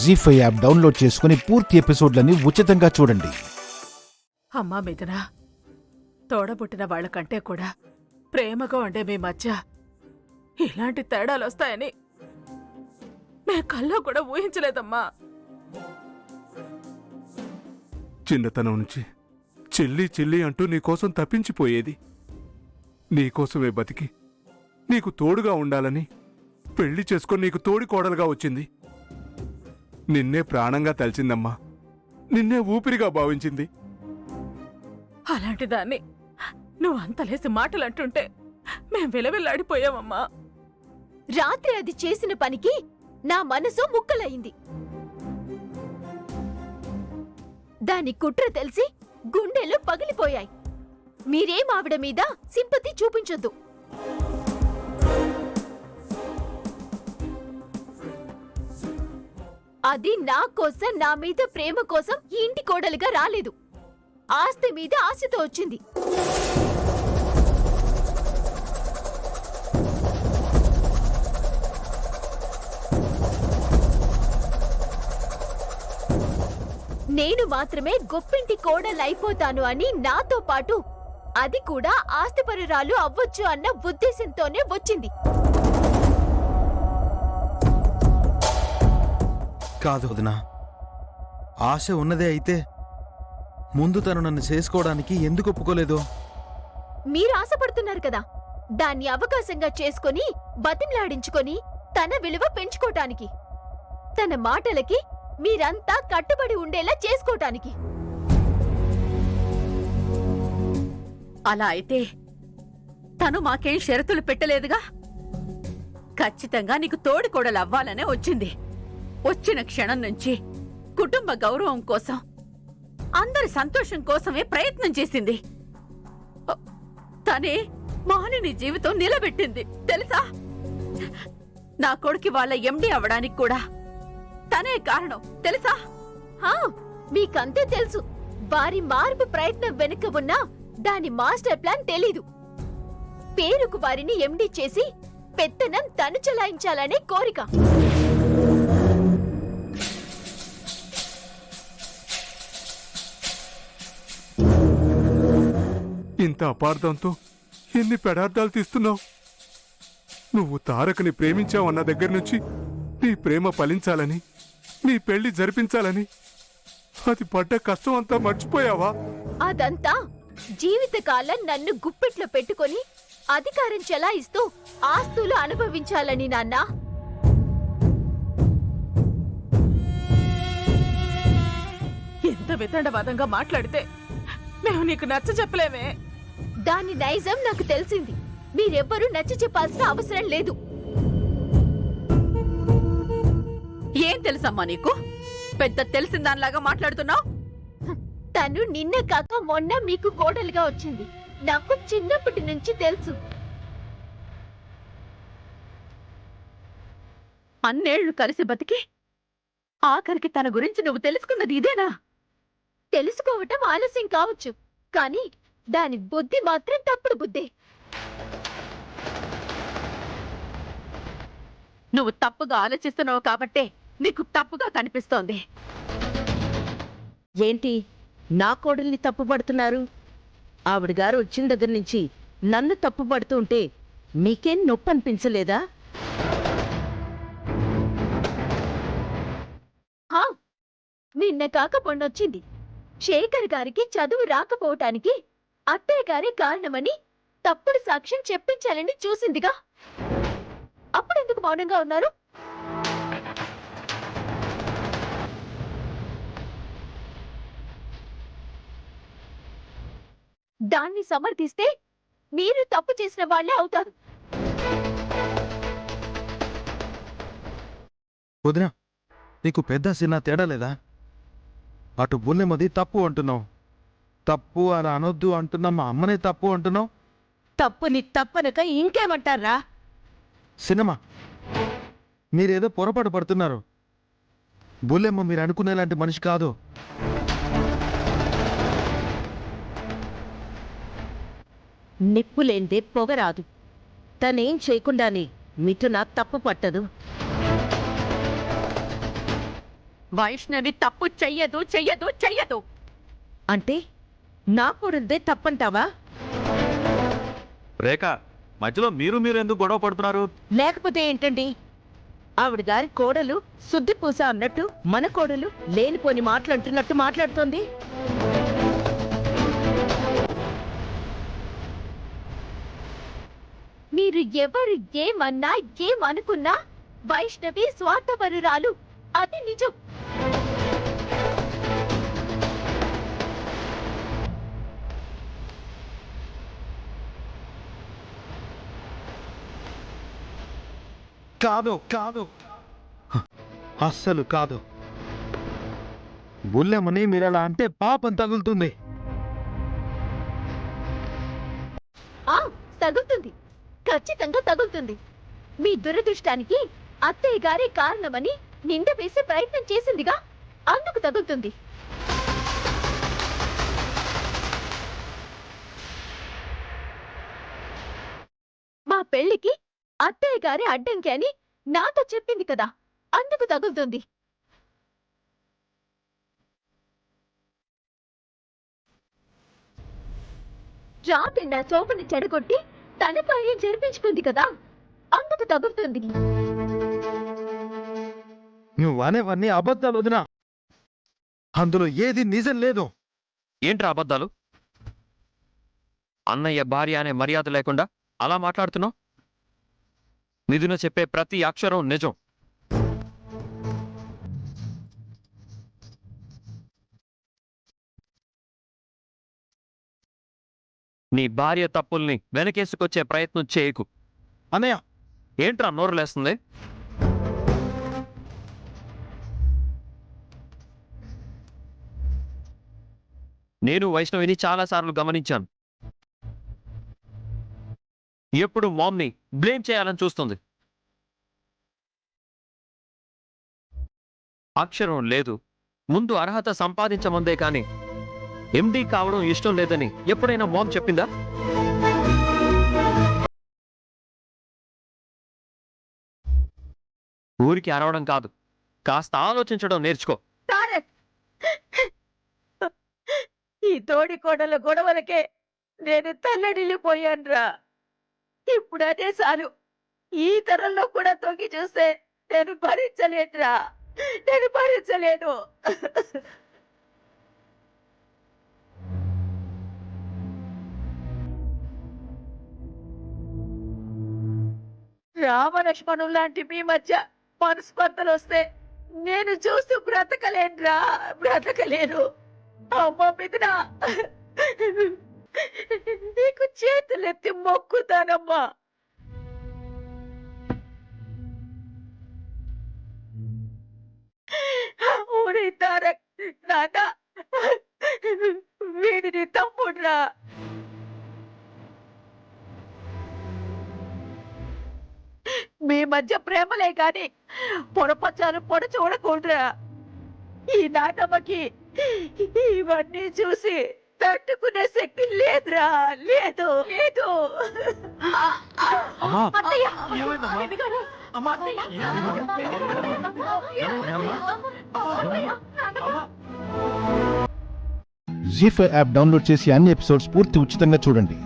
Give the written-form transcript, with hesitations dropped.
జీ5 app download చేసుకుని పూర్తి ఎపిసోడ్లని ఉచితంగా చూడండి. అమ్మా మిథున, తోడబుట్టిన వాళ్ళకంటే కూడా ప్రేమగా ఉండే మీ మధ్య ఇలాంటి తేడాలొస్తాయని మే కల్లో కూడా ఊహించలేదమ్మా. చిన్నతనం నుంచి చెల్లి చెల్లి అంటూ నీకోసం తప్పించిపోయేది. నీకోసమే బతికి నీకు తోడుగా ఉండాలని పెళ్లి చేసుకొని నీకు తోడి కోడలుగా వచ్చింది. నిన్నే ప్రాణంగా తలిచిందమ్మా, నిన్నే ఊపిరిగా భావించింది. అలాంటి దాన్ని నువ్వు అంతలేసి మాటలంటుంటే మేం విలవిల్లాడిపోయామమ్మా. రాత్రి అది చేసిన పనికి నా మనసు ముక్కలయింది. దాని కుట్ర తెలిసి గుండెలు పగిలిపోయాయి. మీరేం ఆవిడ మీద సింపతి చూపించొద్దు. అది నా కోసం, నా మీద ప్రేమ కోసం ఈ ఇంటి కోడలుగా రాలేదు. ఆస్తి మీద ఆశతో వచ్చింది. నేను మాత్రమే గొప్పింటి కోడలైపోతాను అని, నాతో పాటు అది కూడా ఆస్తిపరురాలు అవ్వచ్చు అన్న ఉద్దేశంతోనే వచ్చింది. కాదు వదినా, ఆశ ఉన్నదే అయితే ముందు తను నన్ను చేసుకోవడానికి ఎందుకు ఒప్పుకోలేదు? మీరు ఆశపడుతున్నారు కదా, దాన్ని అవకాశంగా చేసుకొని బతిమలాడించుకొని తన విలువ పెంచుకోటానికి, తన మాటలకి మీరంతా కట్టుబడి ఉండేలా చేసుకోటానికి. అలా అయితే తను మాకేం షరతులు పెట్టలేదుగా. ఖచ్చితంగా నీకు తోడికోడలు అవ్వాలనే వచ్చింది. వచ్చిన క్షణం నుంచి కుటుంబ గౌరవం కోసం, అందరి సంతోషం కోసమే ప్రయత్నం చేసింది. తనే మాలిని జీవితం నిలబెట్టింది తెలుసా. నా కొడుకు వాళ్ళ ఎండి అవ్వడానికి కూడా తనే కారణం తెలుసా. మీకంతే తెలుసు. వారి మార్పు ప్రయత్నం వెనుక ఉన్నా దాని మాస్టర్ ప్లాన్ తెలీదు. పేరుకు వారిని ఎండి చేసి పెత్తనం తను చలాయించాలనే కోరిక. ఇంత అపార్థంతో ఎన్ని పెడార్థాలు తీస్తున్నావు. నువ్వు తారకని ప్రేమించావన్న దగ్గర నుంచి నీ ప్రేమ ఫలించాలని, నీ పెళ్లి జరిపించాలని అది పడ్డ కష్టం అంతా మర్చిపోయావా? అదంతా జీవితకాలం నన్ను గుప్పిట్లో పెట్టుకొని అధికారం చెలాయిస్తూ ఆస్తులు అనుభవించాలని నాన్న. ఎంత వితండవాదంగా మాట్లాడితే మేము నీకు నచ్చ చెప్పలేమే. దాని నైజం నాకు తెలిసింది. మీరెవ్వరూ నచ్చ చెప్పాల్సిన అవసరం లేదు. ఏం తెలుసమ్మా నీకు? పెద్ద తెలిసిన దానిలాగా మాట్లాడుతున్నావు. తను నిన్న కాక మొన్న మీకు కోడలుగా వచ్చింది. నాకు చిన్నప్పటి నుంచి తెలుసు. అన్నేళ్లు కలిసి బతికి ఆఖరికి తన గురించి నువ్వు తెలుసుకున్నది ఇదేనా? తెలుసుకోవటం ఆలస్యం కావచ్చు, కానీ దాని బుద్ధి మాత్రం తప్పుడు బుద్ధి. నువ్వు తప్పుగా ఆలోచిస్తున్నావు కాబట్టే నీకు తప్పుగా కనిపిస్తోంది. ఏంటి నా కోడల్ని తప్పుపడుతున్నారు? ఆవిడగారు వచ్చిన దగ్గర నుంచి నన్ను తప్పుపడుతూ ఉంటే మీకేం నొప్పి అనిపించలేదా? నిన్న కాక మొన్నొచ్చింది. శేఖర్ గారికి చదువు రాకపోవటానికి అత్తయ్య గారే కారణమని తప్పుడు సాక్ష్యం చెప్పించాలని చూసిందిగా. అప్పుడెందుకు మౌనంగా ఉన్నారు? దాన్ని సమర్థిస్తే మీరు తప్పు చేసిన వాళ్ళే అవుతారు. వదినా, నీకు పెద్ద చిన్న తేడా లేదా? అటు బుల్లెమది తప్పు అంటున్నావు, తప్పు అలా అనొద్దు అంటున్నా, మా అమ్మనే తప్పు అంటున్నావు. తప్పుని తప్పనక ఇంకేమంటారా? సినిమా మీరేదో పొరపాటు పడుతున్నారు. బుల్లెమ్మ మీరు అనుకునేలాంటి మనిషి కాదు. నిప్పులేందే పొగరాదు. తనేం చేయకుండానే మిథున తప్పు పట్టదు. వైష్ణవి తప్పు చెయ్యదు చెయ్యదు చెయ్యదు. అంటే నా కోడలిదే తప్పంటావా? రేఖ, మధ్యలో మీరు ఎందుకు గొడవ పడుతున్నారు? లేకపోతే ఏంటండి? ఆవిడ గారి కోడలు శుద్ధి పూస అన్నట్టు మన కోడలు లేనిపోని మాట్లాడుతున్నట్టు మాట్లాడుతోంది. మీరు ఎవరు ఏమన్నా ఏమనుకున్నా వైష్ణవి స్వార్థపరురాలు, అది నిజం. కాదు కాదు, అస్సలు కాదు. బుల్లెమ్మని మీరలా అంటే పాపం తగులుతుంది. తగులుతుంది, ఖచ్చితంగా తగులుతుంది. మీ దురదృష్టానికి అత్తయ్య గారే కారణమని నింద వేసే ప్రయత్నం చేసిందిగా, అందుకు తగులుతుంది. మా పెళ్లికి అత్తయ్య గారి అడ్డంకి అని నాతో చెప్పింది కదా, అందుకు తగులుతుంది. రాపిండ సోపుని చెడగొట్టి తన పని జరిపించుకుంది కదా, అందుకు తగులుతుంది. నువ్వు అనేవన్నీ అబద్ధాలు వదినా, అందులో ఏది నిజం లేదు. ఏంట్రా అబద్ధాలు? అన్నయ్య భార్య అనే మర్యాద లేకుండా అలా మాట్లాడుతున్నావు? మిథున చెప్పే ప్రతి అక్షరం నిజం. నీ భార్య తప్పుల్ని వెనకేసుకొచ్చే ప్రయత్నం చేయకు. అన్నయ్య, ఏంట్రా నోరులేస్తుంది? నేను వైష్ణవిని చాలాసార్లు గమనించాను. ఎప్పుడు మామ్ని బ్లేమ్ చేయాలని చూస్తుంది. అక్షరం లేదు, ముందు అర్హత సంపాదించమందే కాని ఎండీ కావడం ఇష్టం లేదని ఎప్పుడైనా మామ్ చెప్పిందా? ఊరికి అరవడం కాదు, కాస్త ఆలోచించడం నేర్చుకో. తారక్, ఈ తోడి కోడల గొడవలకే నేను తల్లడిల్లిపోయానురా. ఇప్పుడు అదే చాలు. ఈ తరంలో కూడా తొంగి చూస్తే నేను భరించలేనురా, నేను భరించలేను. రామలక్ష్మణులు లాంటి మీ మధ్య మనస్పర్ధలు వస్తే నేను చూస్తూ బ్రతకలేనురా, బ్రతకలేను. అమ్మ మిథునా, నీకు చేతులెత్తి మొక్కుతానమ్మా. ఊరి తారక్, నాన్న, వీడిని తమ్ముడ్రా. మీ మధ్య ప్రేమలే గాని పొరపచ్చాలు పొడి చూడకూడదురా. ఈ నాటమ్మకి ఇవన్నీ చూసి తట్టుకునే శక్తి లేదురా, లేదు లేదు. అత్తయ్య! అత్తయ్య! జీ5 యాప్ డౌన్లోడ్ చేసి అన్ని ఎపిసోడ్స్ పూర్తి ఉచితంగా చూడండి.